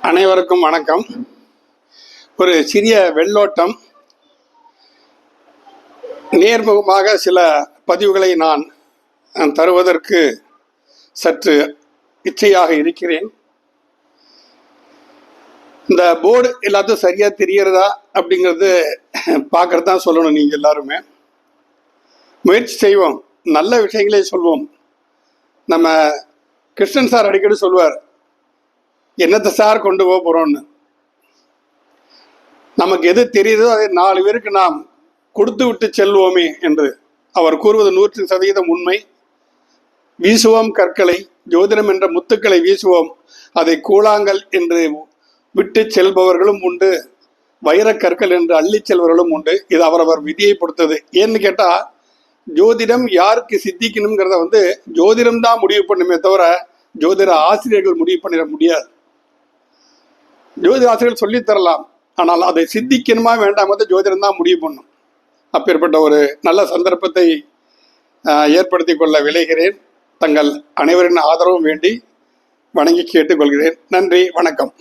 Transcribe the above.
அனைவருக்கும் வணக்கம். ஒரு சிறிய வெள்ளோட்டம், நேர்முகமாக சில பதிவுகளை நான் தருவதற்கு சற்று இச்சையாக இருக்கிறேன். இந்த போர்டு எல்லாத்தையும் சரியா தெரியறதா அப்படிங்கிறது பார்க்கறது தான் சொல்லணும். நீங்கள் எல்லாருமே முயற்சி செய்வோம், நல்ல விஷயங்களே சொல்வோம். நம்ம கிருஷ்ணன் சார் அடிக்கடி சொல்வார், என்னத்தை சார் கொண்டு போக போறோம்னு. நமக்கு எது தெரியுதோ அதை 4 பேருக்கு நாம் கொடுத்து விட்டு செல்வோமே என்று அவர் கூறுவது 100% உண்மை. வீசுவோம் கற்களை, ஜோதிடம் என்ற முத்துக்களை வீசுவோம், அதை கூழாங்கல் என்று விட்டு செல்பவர்களும் உண்டு, வைரக்கற்கள் என்று அள்ளி செல்பவர்களும் உண்டு. இது அவரவர் விதியை பொறுத்தது. ஏன்னு கேட்டா, ஜோதிடம் யாருக்கு சித்திக்கணுங்கிறத ஜோதிடம் தான் முடிவு பண்ணுமே தவிர ஜோதிட ஆசிரியர்கள் முடிவு பண்ணிட முடியாது. ஜோதிட ஆசிரியர்கள் சொல்லித்தரலாம், ஆனால் அதை சித்திக்கணுமா வேண்டாம் ஜோதிடம் தான் முடிவு பண்ணும். அப்பேற்பட்ட ஒரு நல்ல சந்தர்ப்பத்தை ஏற்படுத்தி கொள்ள விளைகிறேன். தங்கள் அனைவரின் ஆதரவும் வேண்டி வணங்கி கேட்டுக்கொள்கிறேன். நன்றி, வணக்கம்.